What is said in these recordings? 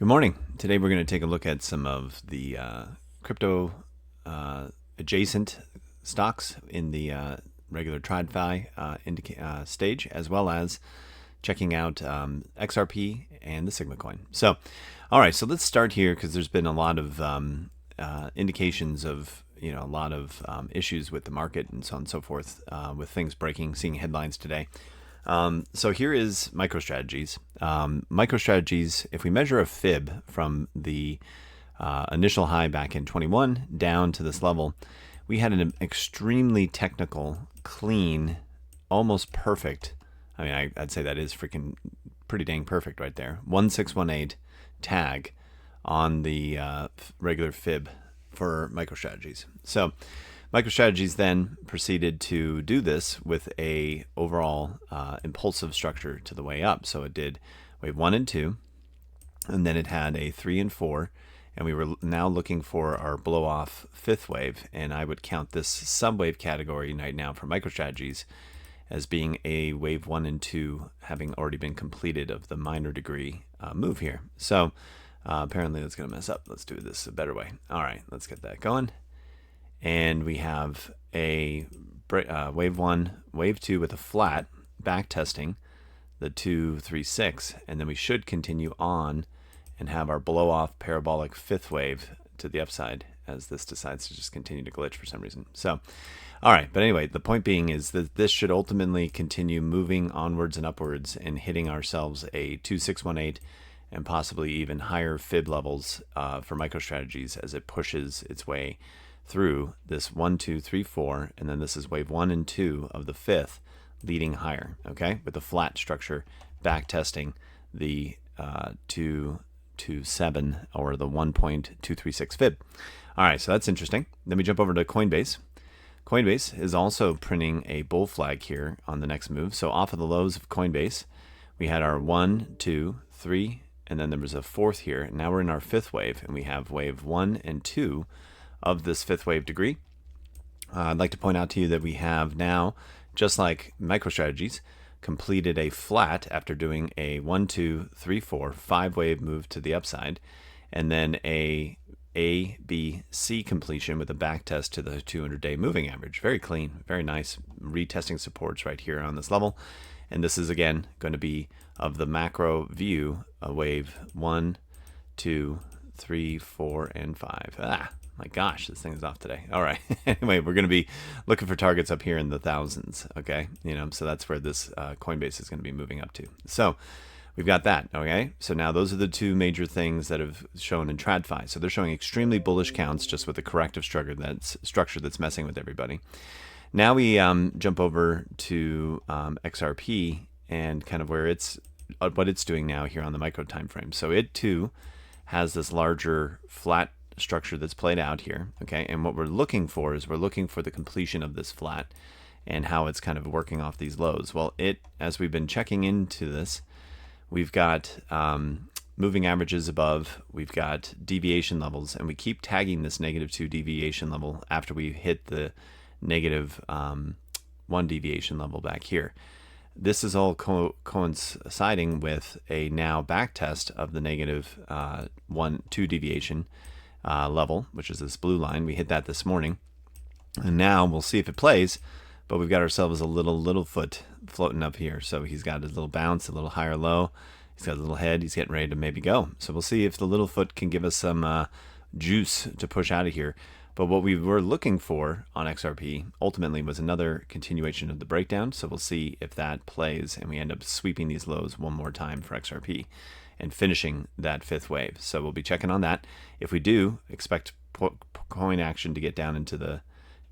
Good morning. Today we're going to take a look at some of the crypto adjacent stocks in the regular TradFi stage, as well as checking out XRP and the Sigma coin. So, all right, so let's start here because there's been a lot of indications of a lot of issues with the market and so on and so forth, with things breaking, seeing headlines today. So here is MicroStrategy's. MicroStrategy's, if we measure a fib from the initial high back in 21 down to this level, we had an extremely technical, clean, almost perfect. I mean, I'd say that is freaking pretty dang perfect right there. 1618 tag on the regular fib for MicroStrategy's. So MicroStrategy's then proceeded to do this with a overall impulsive structure to the way up. So it did wave 1 and 2, and then it had a 3 and 4, and we were now looking for our blow off fifth wave. And I would count this subwave category right now for MicroStrategy's as being a wave 1 and 2 having already been completed of the minor degree move here. So apparently that's going to mess up. Let's do this a better way. All right, let's get that going. And we have a wave 1, wave 2 with a flat back testing the 2, 3, 6, and then we should continue on and have our blow off parabolic fifth wave to the upside as this decides to just continue to glitch for some reason. So, all right, but anyway, the point being is that this should ultimately continue moving onwards and upwards and hitting ourselves a 2618 and possibly even higher fib levels for MicroStrategy's as it pushes its way through this 1, 2, 3, 4, and then this is wave 1 and 2 of the fifth, leading higher. Okay, with the flat structure back testing the 227 or the 1.236 fib. All right, so that's interesting. Then we jump over to Coinbase. Coinbase is also printing a bull flag here on the next move. So off of the lows of Coinbase, we had our 1, 2, 3, and then there was a fourth here. And now we're in our fifth wave, and we have wave 1 and 2 of this fifth wave degree. I'd like to point out to you that we have now, just like MicroStrategy's, completed a flat after doing a 1, 2, 3, 4, 5 wave move to the upside, and then a B, C completion with a back test to the 200-day moving average. Very clean, very nice, retesting supports right here on this level. And this is again going to be of the macro view, a wave 1, 2, 3, 4, and 5. My gosh, this thing is off today. All right. Anyway, we're going to be looking for targets up here in the thousands. Okay. So that's where this Coinbase is going to be moving up to. So we've got that. Okay. So now those are the two major things that have shown in TradFi. So they're showing extremely bullish counts just with a corrective structure that's messing with everybody. Now we jump over to XRP and kind of where what it's doing now here on the micro time frame. So it too has this larger flat structure that's played out here. Okay, and what we're looking for is the completion of this flat and how it's kind of working off these lows. Well, as we've been checking into this, we've got moving averages above, we've got deviation levels, and we keep tagging this -2 deviation level after we hit the -1 deviation level back here. This is all coinciding with a now back test of the -1, 2 deviation level, which is this blue line. We hit that this morning, and now we'll see if it plays. But we've got ourselves a little foot floating up here. So he's got his little bounce, a little higher low. He's got a little head. He's getting ready to maybe go. So we'll see if the little foot can give us some juice to push out of here. But what we were looking for on XRP ultimately was another continuation of the breakdown. So we'll see if that plays and we end up sweeping these lows one more time for XRP and finishing that fifth wave. So we'll be checking on that. If we do, expect coin action to get down into the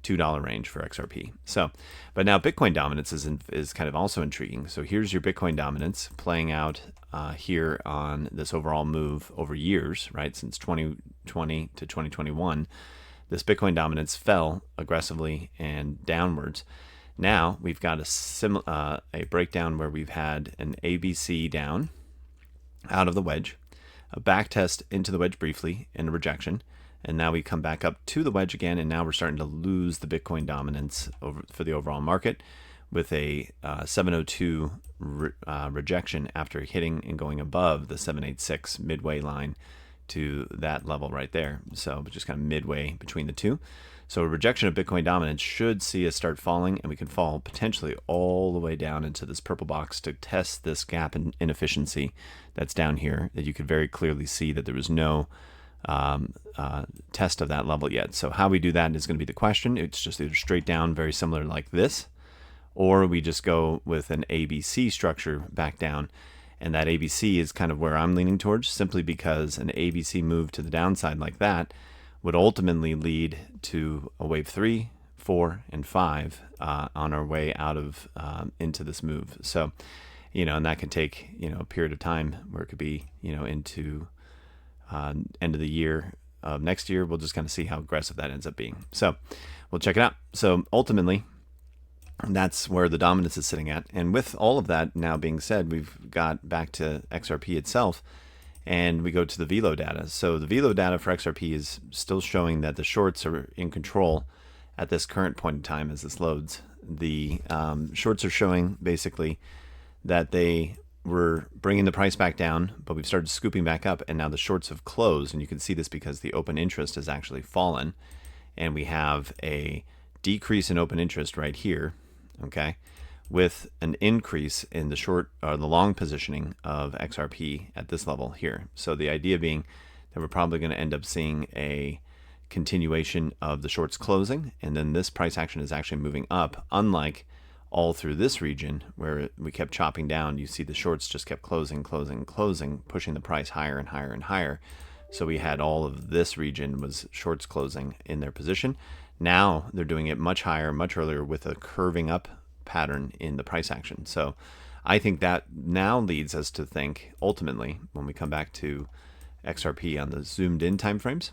$2 range for XRP. So, but now Bitcoin dominance is kind of also intriguing. So here's your Bitcoin dominance playing out here on this overall move over years, right? Since 2020 to 2021, this Bitcoin dominance fell aggressively and downwards. Now we've got a breakdown where we've had an ABC down out of the wedge, a back test into the wedge briefly, and a rejection. And now we come back up to the wedge again, and now we're starting to lose the Bitcoin dominance for the overall market. with a 702 rejection after hitting and going above the 786 midway line to that level right there. So just kind of midway between the two. So a rejection of Bitcoin dominance should see us start falling, and we can fall potentially all the way down into this purple box to test this gap in inefficiency that's down here, that you could very clearly see that there was no test of that level yet. So how we do that is going to be the question. It's just either straight down, very similar like this, or we just go with an ABC structure back down. And that ABC is kind of where I'm leaning towards, simply because an ABC move to the downside like that would ultimately lead to a wave 3, 4, and 5 on our way out of into this move. So, and that could take, a period of time where it could be, into end of the year of next year. We'll just kind of see how aggressive that ends up being. So we'll check it out. So ultimately, that's where the dominance is sitting at. And with all of that now being said, we've got back to XRP itself, and we go to the VLO data. So the VLO data for XRP is still showing that the shorts are in control at this current point in time as this loads. The shorts are showing basically that they were bringing the price back down, but we've started scooping back up, and now the shorts have closed. And you can see this because the open interest has actually fallen, and we have a decrease in open interest right here, okay, with an increase in the short or the long positioning of XRP at this level here. So the idea being that we're probably going to end up seeing a continuation of the shorts closing, and then this price action is actually moving up, unlike all through this region where we kept chopping down. You see the shorts just kept closing, pushing the price higher and higher and higher. So we had all of this region was shorts closing in their position. Now they're doing it much higher, much earlier, with a curving up pattern in the price action. So I think that now leads us to think, ultimately, when we come back to XRP on the zoomed in timeframes,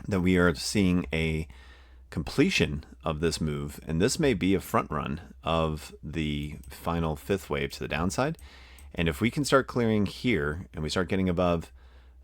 that we are seeing a completion of this move, and this may be a front run of the final fifth wave to the downside. And if we can start clearing here and we start getting above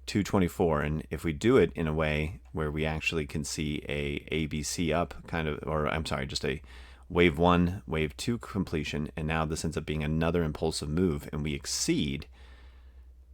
224, and if we do it in a way where we actually can see a ABC up kind of, or I'm sorry, just a wave 1, wave 2 completion, and now this ends up being another impulsive move, and we exceed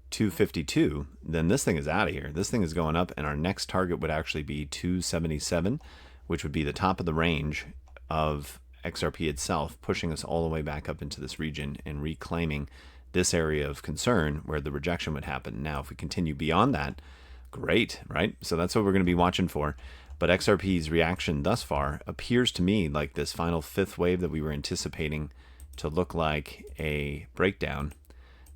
252, then this thing is out of here. This thing is going up, and our next target would actually be 277, which would be the top of the range of XRP itself, pushing us all the way back up into this region and reclaiming this area of concern where the rejection would happen. Now, if we continue beyond that, great, right? So that's what we're going to be watching for. But XRP's reaction thus far appears to me like this final fifth wave that we were anticipating to look like a breakdown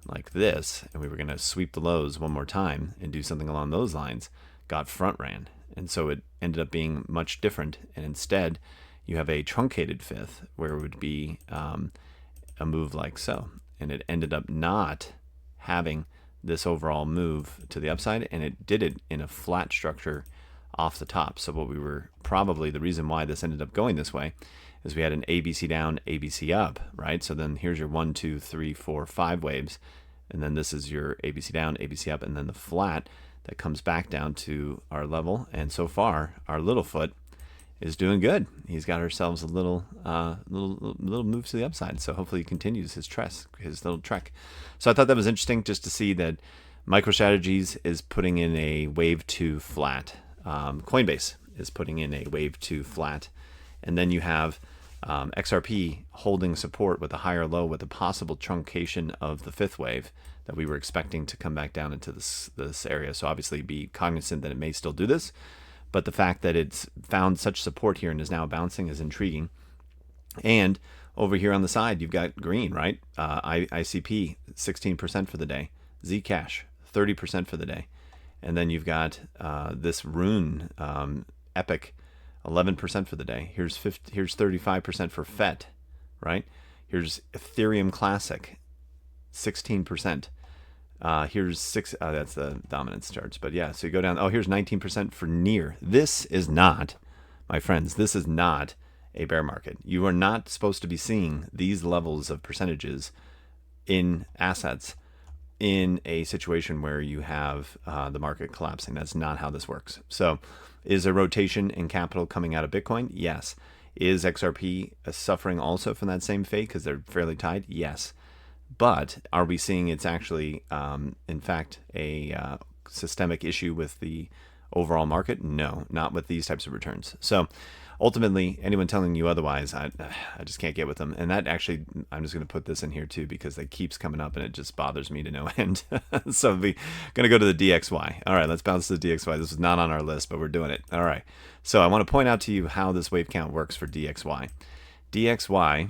like this, and we were going to sweep the lows one more time and do something along those lines, got front ran. And so it ended up being much different. And instead, you have a truncated fifth where it would be a move like so. And it ended up not having this overall move to the upside, and it did it in a flat structure off the top. So what we were probably, the reason why this ended up going this way is we had an ABC down, ABC up, right? So then here's your 1, 2, 3, 4, 5 waves. And then this is your ABC down, ABC up, and then the flat that comes back down to our level. And so far, our little foot is doing good. He's got ourselves a little move to the upside. So hopefully he continues his little trek. So I thought that was interesting just to see that MicroStrategies is putting in a wave 2 flat. Coinbase is putting in a wave 2 flat. And then you have XRP holding support with a higher low with a possible truncation of the fifth wave that we were expecting to come back down into this area. So obviously be cognizant that it may still do this, but the fact that it's found such support here and is now bouncing is intriguing. And over here on the side, you've got green, right? ICP 16% for the day, Zcash 30% for the day, and then you've got this Rune Epic 11% for the day. Here's 35% for FET, right? Here's Ethereum Classic, 16%. Here's 6. That's the dominance charts, but yeah. So you go down. Oh, here's 19% for Near. This is not, my friends. This is not a bear market. You are not supposed to be seeing these levels of percentages in assets in a situation where you have the market collapsing. That's not how this works. So is a rotation in capital coming out of Bitcoin? Yes. Is XRP suffering also from that same fate because they're fairly tied? Yes. But are we seeing it's actually, in fact, a systemic issue with the overall market? No, not with these types of returns. So ultimately, anyone telling you otherwise, I just can't get with them. And that actually, I'm just going to put this in here too because it keeps coming up and it just bothers me to no end. So we're going to go to the DXY. All right, let's bounce to the DXY. This is not on our list, but we're doing it. All right. So I want to point out to you how this wave count works for DXY. DXY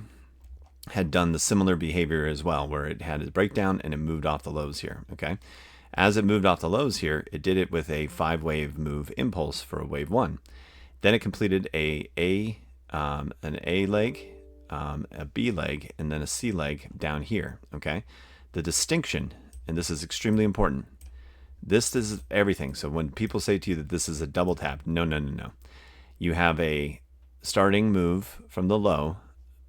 had done the similar behavior as well, where it had a breakdown and it moved off the lows here, okay? As it moved off the lows here, it did it with a 5-wave move impulse for a wave 1. Then it completed an A leg, a B leg, and then a C leg down here, okay? The distinction, and this is extremely important, this is everything. So when people say to you that this is a double tap, no. You have a starting move from the low,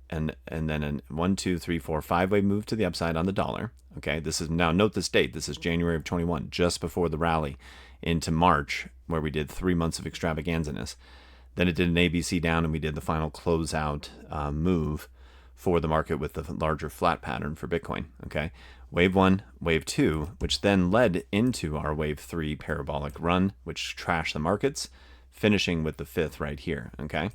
and then a 1, 2, 3, 4, 5-wave move to the upside on the dollar. Okay, this is now, note this date. This is January of 21, just before the rally into March, where we did 3 months of extravaganza-ness. Then it did an ABC down, and we did the final closeout move for the market with the larger flat pattern for Bitcoin. Okay, wave 1, wave 2, which then led into our wave 3 parabolic run, which trashed the markets, finishing with the 5th right here. Okay,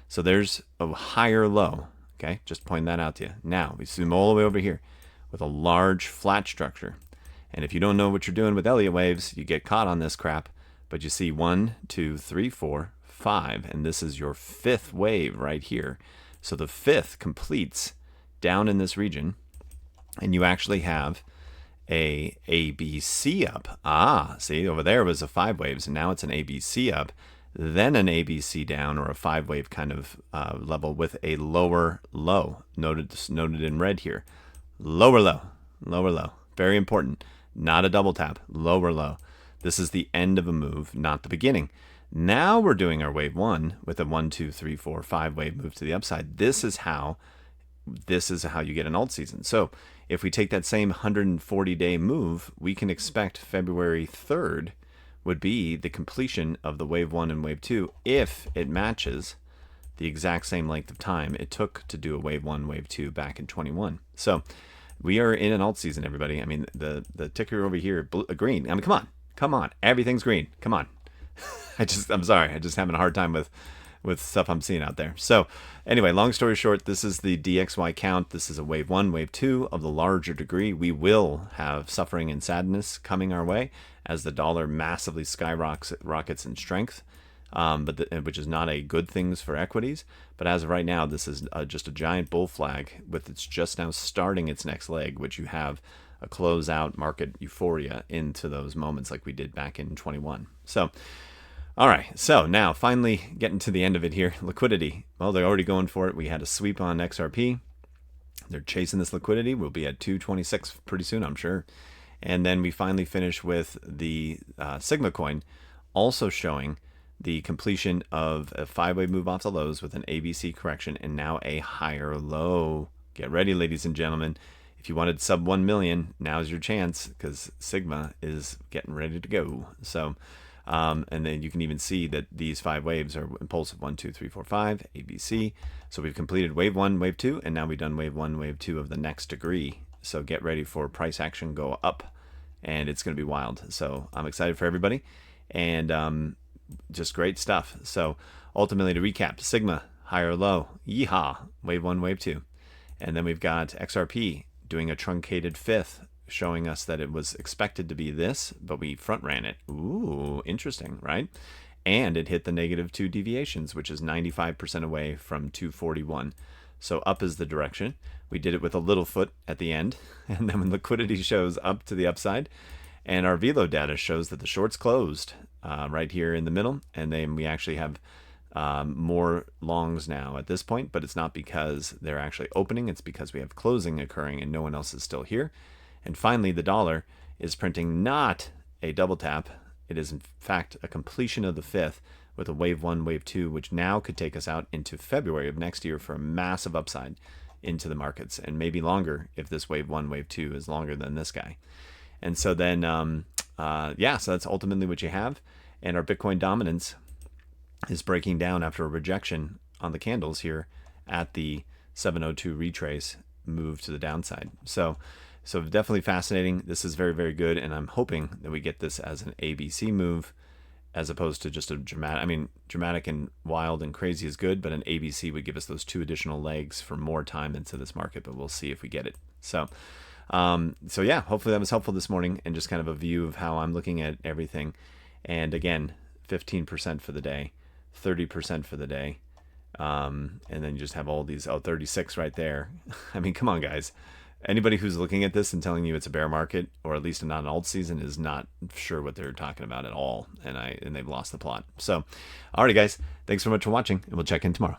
so there's a higher low. Okay, just point that out to you. Now, we zoom all the way over here with a large flat structure. And if you don't know what you're doing with Elliott waves, you get caught on this crap. But you see 1, 2, 3, 4, 5, and this is your 5th wave right here. So the 5th completes down in this region, and you actually have a ABC up. Ah, see, over there was a 5 waves, and now it's an ABC up. Then an ABC down, or a 5-wave kind of level with a lower low, noted in red here. Lower low. Very important. Not a double tap. Lower low. This is the end of a move, not the beginning. Now we're doing our wave 1 with a 1, 2, 3, 4, 5-wave move to the upside. This is how you get an alt season. So if we take that same 140-day move, we can expect February 3rd would be the completion of the wave 1 and wave 2 if it matches the exact same length of time it took to do a wave 1, wave 2 back in 21. So we are in an alt season, everybody. I mean, the ticker over here, green. I mean, come on, everything's green. Come on. I'm sorry, I just having a hard time with stuff I'm seeing out there. So anyway, long story short, this is the DXY count. This is a wave 1, wave 2 of the larger degree. We will have suffering and sadness coming our way as the dollar massively skyrockets in strength, which is not a good thing for equities. But as of right now, this is just a giant bull flag with it's just now starting its next leg, which you have a closeout market euphoria into those moments like we did back in 21. So all right, so now finally getting to the end of it here. Liquidity. Well, they're already going for it. We had a sweep on XRP. They're chasing this liquidity. We'll be at 226 pretty soon, I'm sure. And then we finally finish with the Sigma coin, also showing the completion of a 5-wave move off the lows with an ABC correction and now a higher low. Get ready, ladies and gentlemen. If you wanted sub 1 million, now's your chance because Sigma is getting ready to go. So, and then you can even see that these 5 waves are impulsive 1, 2, 3, 4, 5, ABC. So we've completed wave 1, wave 2, and now we've done wave 1, wave 2 of the next degree. So get ready for price action go up, and it's going to be wild. So I'm excited for everybody, and just great stuff. So ultimately, to recap, Sigma, higher low, yeehaw, wave 1, wave 2. And then we've got XRP doing a truncated 5th, showing us that it was expected to be this, but we front ran it. Ooh, interesting, right? And it hit the -2 deviations, which is 95% away from 241. So up is the direction. We did it with a little foot at the end, and then when liquidity shows up to the upside, and our velo data shows that the shorts closed right here in the middle, and then we actually have more longs now at this point, but it's not because they're actually opening, it's because we have closing occurring and no one else is still here. And finally, the dollar is printing not a double tap. It is, in fact, a completion of the 5th with a wave 1, wave 2, which now could take us out into February of next year for a massive upside into the markets, and maybe longer if this wave 1, wave 2 is longer than this guy. And so then, yeah, so that's ultimately what you have. And our Bitcoin dominance is breaking down after a rejection on the candles here at the 702 retrace move to the downside. So definitely fascinating. This is very, very good, and I'm hoping that we get this as an ABC move as opposed to just a dramatic. I mean, dramatic and wild and crazy is good, but an ABC would give us those 2 additional legs for more time into this market, but we'll see if we get it. So yeah, hopefully that was helpful this morning, and just kind of a view of how I'm looking at everything. And again, 15% for the day, 30% for the day. And then you just have all these, 36 right there. I mean, come on, guys. Anybody who's looking at this and telling you it's a bear market, or at least not an alt season, is not sure what they're talking about at all. And they've lost the plot. So, alrighty, guys. Thanks so much for watching, and we'll check in tomorrow.